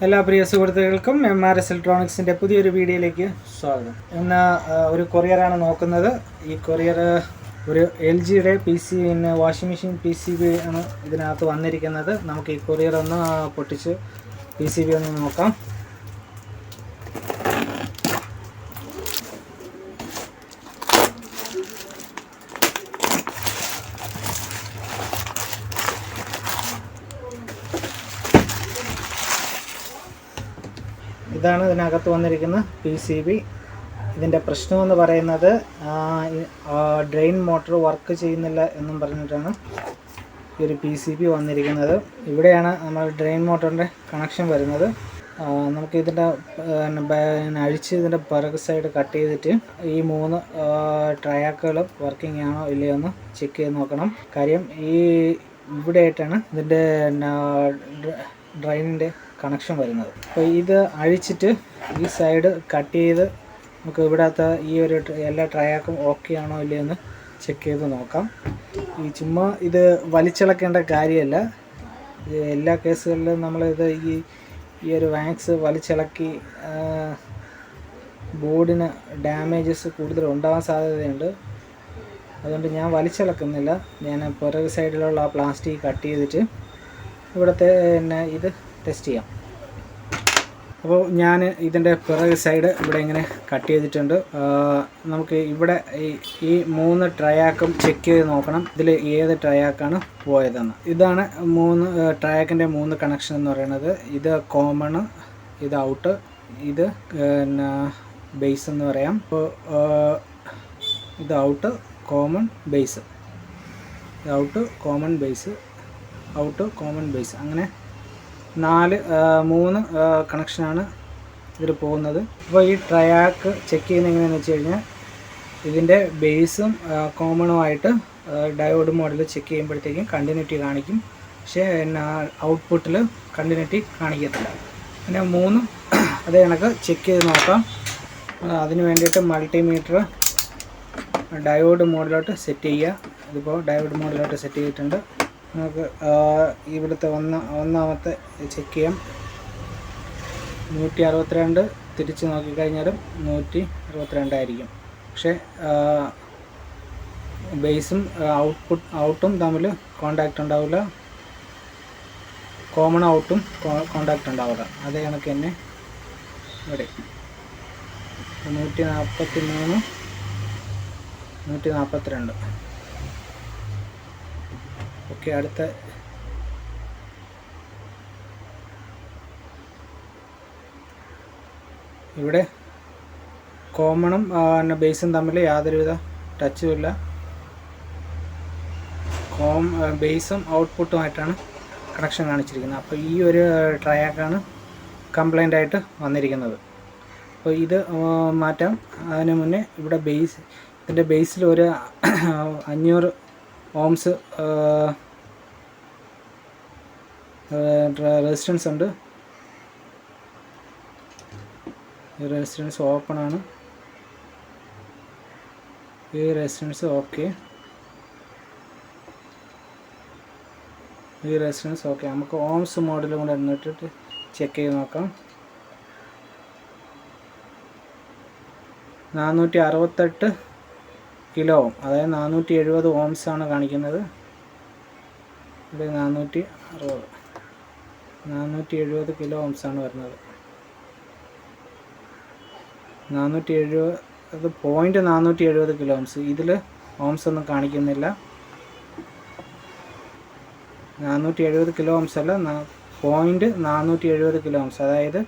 എല്ലാ പ്രിയ സുഹൃത്തുക്കൾക്കും MRS ഇലക്ട്രോണിക്സിൻ്റെ പുതിയൊരു വീഡിയോയിലേക്ക് സ്വാഗതം. ഇന്ന് ഒരു കൊറിയറാണ് നോക്കുന്നത്. ഈ കൊറിയർ ഒരു LGയുടെ വാഷിംഗ് മെഷീൻ PCB ആണ് ഇതിനകത്ത് വന്നിരിക്കുന്നത്. നമുക്ക് ഈ കൊറിയർ ഒന്ന് പൊട്ടിച്ച് PCB ഒന്ന് നോക്കാം. ഇതാണ് ഇതിനകത്ത് വന്നിരിക്കുന്ന PCB. ഇതിൻ്റെ പ്രശ്നമെന്ന് പറയുന്നത് ഡ്രെയിൻ മോട്ടർ വർക്ക് ചെയ്യുന്നില്ല എന്നും പറഞ്ഞിട്ടാണ് ഈ ഒരു PCB വന്നിരിക്കുന്നത്. ഇവിടെയാണ് നമ്മൾ ഡ്രെയിൻ മോട്ടറിൻ്റെ കണക്ഷൻ വരുന്നത്. നമുക്ക് ഇതിൻ്റെ അഴിച്ച് ഇതിൻ്റെ പിറക് സൈഡ് കട്ട് ചെയ്തിട്ട് ഈ 3 ട്രയാക്കുകൾ വർക്കിംഗ് ആണോ ഇല്ലയോ എന്ന് ചെക്ക് ചെയ്ത് നോക്കണം. കാര്യം ഇവിടെയായിട്ടാണ് ഇതിൻ്റെ ഡ്രെയിനിൻ്റെ കണക്ഷൻ വരുന്നത്. അപ്പോൾ ഇത് അഴിച്ചിട്ട് ഈ സൈഡ് കട്ട് ചെയ്ത് നമുക്ക് ഇവിടത്തെ ഈ ഒരു എല്ലാ ട്രയാക്കും ഓക്കെ ആണോ ഇല്ലയോ എന്ന് ചെക്ക് ചെയ്ത് നോക്കാം. ഈ ചുമ്മാ ഇത് വലിച്ചിളക്കേണ്ട കാര്യമല്ല. എല്ലാ കേസുകളിലും നമ്മളിത് ഈ ഒരു വാക്സ് വലിച്ചിളക്കി ബോർഡിന് ഡാമേജസ് കൂടുതൽ ഉണ്ടാകാൻ സാധ്യതയുണ്ട്. അതുകൊണ്ട് ഞാൻ വലിച്ചിളക്കുന്നില്ല. ഞാൻ പുറകു സൈഡിലുള്ള ആ പ്ലാസ്റ്റിക് കട്ട് ചെയ്തിട്ട് ഇവിടുത്തെ ഇത് ടെസ്റ്റ് ചെയ്യാം. അപ്പോൾ ഞാൻ ഇതിൻ്റെ പിറക് സൈഡ് ഇവിടെ ഇങ്ങനെ കട്ട് ചെയ്തിട്ടുണ്ട്. നമുക്ക് ഇവിടെ ഈ 3 ട്രയാക്കും ചെക്ക് ചെയ്ത് നോക്കണം ഇതിൽ ഏത് ട്രയാക്കാണ് പോയതെന്ന്. ഇതാണ് 3 ട്രയാക്കിൻ്റെ 3 കണക്ഷൻ എന്ന് പറയുന്നത്. ഇത് കോമൺ, ഇത് ഔട്ട്, ഇത് ബേസ് എന്ന് പറയാം. അപ്പോൾ ഇത് out, common, base, out, common, base, out, common, base, അങ്ങനെ 3 കണക്ഷനാണ് ഇതിൽ പോകുന്നത്. അപ്പോൾ ഈ ട്രയാക്ക് ചെക്ക് ചെയ്യുന്നത് എങ്ങനെയാണെന്ന് വെച്ച് കഴിഞ്ഞാൽ ഇതിൻ്റെ ബേസും കോമണുമായിട്ട് ഡയോഡ് മോഡിൽ ചെക്ക് ചെയ്യുമ്പോഴത്തേക്കും കണ്ടിന്യൂറ്റി കാണിക്കും. പക്ഷേ ഔട്ട്പുട്ടിൽ കണ്ടിന്യൂറ്റി കാണിക്കത്തില്ല. പിന്നെ 3 അതേ കണക്ക് ചെക്ക് ചെയ്ത് നോക്കാം. അതിന് വേണ്ടിയിട്ട് മൾട്ടിമീറ്റർ ഡയോഡ് മോഡിലോട്ട് സെറ്റ് ചെയ്യുക. ഇതിപ്പോൾ ഡയോഡ് മോഡിലോട്ട് സെറ്റ് ചെയ്തിട്ടുണ്ട്. നമുക്ക് ഇവിടുത്തെ ഒന്നാമത്തെ ചെക്ക് ചെയ്യാം. 162 തിരിച്ച് നോക്കിക്കഴിഞ്ഞാലും 162 ആയിരിക്കും. പക്ഷേ ബേസും ഔട്ടും തമ്മിൽ കോണ്ടാക്റ്റ് ഉണ്ടാവില്ല, കോമൺ ഔട്ടും കോണ്ടാക്റ്റ് ഉണ്ടാവില്ല. അതേ കണക്ക് തന്നെ ഇവിടെ 143, 142. ഓക്കെ, അടുത്ത ഇവിടെ കോമണും ബേസും തമ്മിൽ യാതൊരുവിധ ടച്ചുമില്ല. ബേസും ഔട്ട്പുട്ടുമായിട്ടാണ് കണക്ഷൻ കാണിച്ചിരിക്കുന്നത്. അപ്പോൾ ഈ ഒരു ട്രയാക്കാണ് കംപ്ലൈൻ്റ് ആയിട്ട് വന്നിരിക്കുന്നത്. അപ്പോൾ ഇത് മാറ്റാം. അതിന് മുന്നേ ഇവിടെ ഇതിൻ്റെ ബേസിൽ ഒരു 500 ഓംസ് റെസിസ്റ്റൻസ് ഉണ്ട്. ഈ റെസിസ്റ്റൻസ് ഓപ്പൺ ആണ്. ഈ റെസിസ്റ്റൻസ് ഓക്കെ, ഈ റെസിസ്റ്റൻസ് ഓക്കെ. നമുക്ക് ഓംസ് മോഡലും കൂടെ എന്നിട്ടിട്ട് ചെക്ക് ചെയ്ത് നോക്കാം. 468 കിലോ ഓം, അതായത് 470 ഓംസ് ആണ് കാണിക്കുന്നത്. ഇവിടെ 470 കിലോ ഓംസ് ആണ് വരുന്നത്. 470 കിലോ ഓംസ്. ഇതിൽ ഓംസ് ഒന്നും കാണിക്കുന്നില്ല. 470 കിലോ ഓംസ് അല്ല, 470 കിലോ ഓംസ്, അതായത്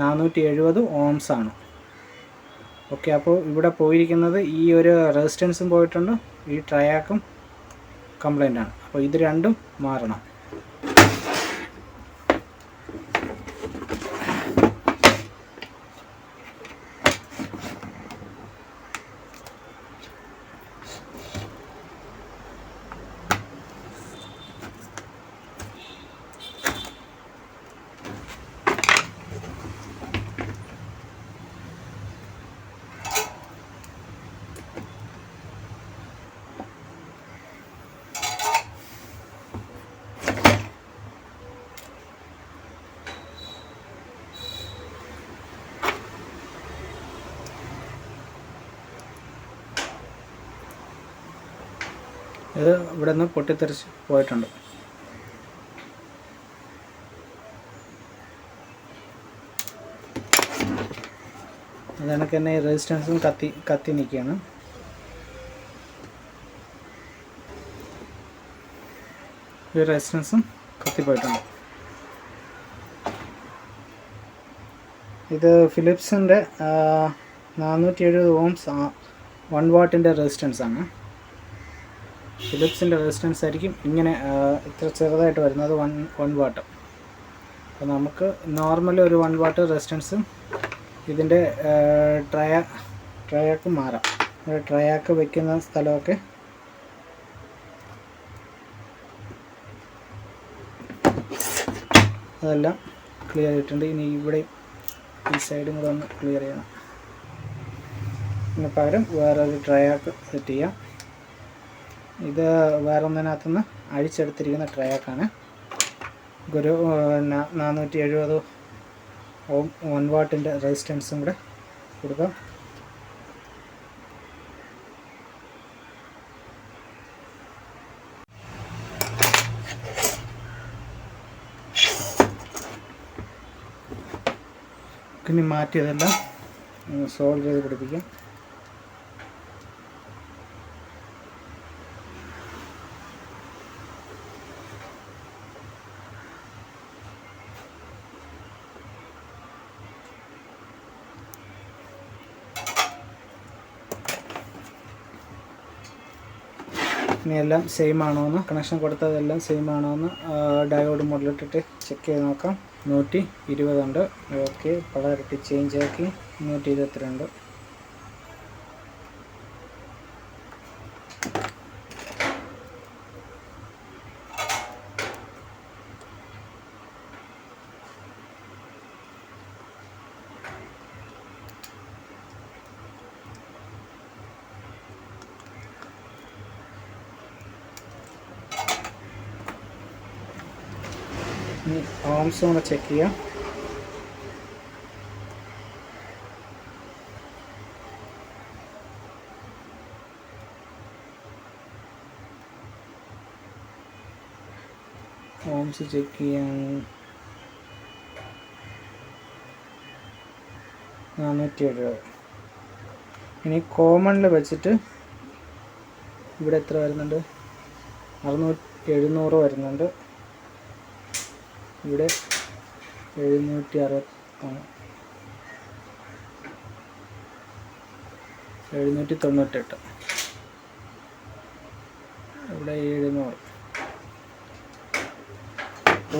470 ഓംസ് ആണ്. ഓക്കെ, അപ്പോൾ ഇവിടെ പോയിരിക്കുന്നത് ഈ ഒരു റെസിസ്റ്റൻസും പോയിട്ടുണ്ട്, ഈ ട്രയാക്കും കംപ്ലൈൻ്റ് ആണ്. അപ്പോൾ ഇത് രണ്ടും മാറണം. ഇത് ഇവിടെ നിന്ന് പൊട്ടിത്തെറിച്ച് പോയിട്ടുണ്ട്. അതൊക്കെ തന്നെ റെസിസ്റ്റൻസും കത്തി നിൽക്കുകയാണ്. ഈ റെസിസ്റ്റൻസും കത്തിപ്പോയിട്ടുണ്ട്. ഇത് ഫിലിപ്സിൻ്റെ 470 ഓംസ് 1 വാട്ടിൻ്റെ റെസിസ്റ്റൻസാണ്. ഫിലിപ്സിൻ്റെ റെസിസ്റ്റൻസ് ആയിരിക്കും ഇങ്ങനെ ഇത്ര ചെറുതായിട്ട് വരുന്നത്, 1 വാട്ട്. അപ്പോൾ നമുക്ക് നോർമൽ ഒരു 1 വാട്ട് റെസിസ്റ്റൻസും ഇതിൻ്റെ ട്രയാക്ക് മാറാം. ട്രയാക്ക് വയ്ക്കുന്ന സ്ഥലമൊക്കെ അതെല്ലാം ക്ലിയർ ആയിട്ടുണ്ട്. ഇനി ഇവിടെ ഈ സൈഡും കൂടെ ഒന്ന് ക്ലിയർ ചെയ്യണം. ഇതിന് പകരം വേറൊരു ട്രയാക്ക് സെറ്റ് ചെയ്യാം. ഇത് വേറൊന്നിനകത്തുനിന്ന് അഴിച്ചെടുത്തിരിക്കുന്ന ട്രയാക്കാണ്. ഒരു 470 ഓം 1 വാട്ടിൻ്റെ റെസിസ്റ്റൻസും കൂടെ കൊടുക്കാം. ഇനി മാറ്റിയതെല്ലാം സോൾവ് ചെയ്ത് പിടിപ്പിക്കാം. ഇനി എല്ലാം സെയിം ആണോ എന്ന്, കണക്ഷൻ കൊടുത്തതെല്ലാം സെയിം ആണോ എന്ന് ഡയോഡ് മോഡിലിട്ടിട്ട് ചെക്ക് ചെയ്ത് നോക്കാം. 120 ഉണ്ട്. ഓക്കെ, പവറിട്ട് ചേഞ്ച് ആക്കി 122. ഇനി ഓംസും കൂടെ ചെക്ക് ചെയ്യാം. ഓംസ് ചെക്ക് ചെയ്യാൻ 470. ഇനി കോമണിൽ വെച്ചിട്ട് ഇവിടെ എത്ര വരുന്നുണ്ട്? 700 വരുന്നുണ്ട്. ഇവിടെ 760 798. ഇവിടെ 700.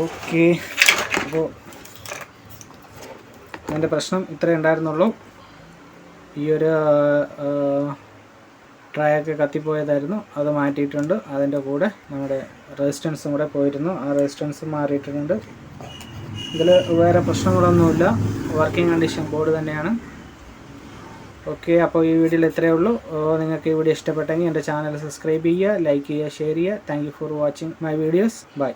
ഓക്കെ, അപ്പോൾ അതിൻ്റെ പ്രശ്നം ഇത്രയേ ഉണ്ടായിരുന്നുള്ളൂ. ഈ ഒരു ട്രയൊക്കെ കത്തിപ്പോയതായിരുന്നു, അത് മാറ്റിയിട്ടുണ്ട്. അതിൻ്റെ കൂടെ നമ്മുടെ റെസിസ്റ്റൻസും കൂടെ പോയിരുന്നു, ആ റെസിസ്റ്റൻസ് മാറിയിട്ടുണ്ട്. ഇതിൽ വേറെ പ്രശ്നങ്ങളൊന്നുമില്ല, വർക്കിംഗ് കണ്ടീഷൻ ബോർഡ് തന്നെയാണ്. ഓക്കെ, അപ്പോൾ ഈ വീഡിയോയിൽ ഇത്രയേ ഉള്ളൂ. നിങ്ങൾക്ക് ഈ വീഡിയോ ഇഷ്ടപ്പെട്ടെങ്കിൽ എൻ്റെ ചാനൽ സബ്സ്ക്രൈബ് ചെയ്യുക, ലൈക്ക് ചെയ്യുക, ഷെയർ ചെയ്യുക. Thank you for watching my videos. By.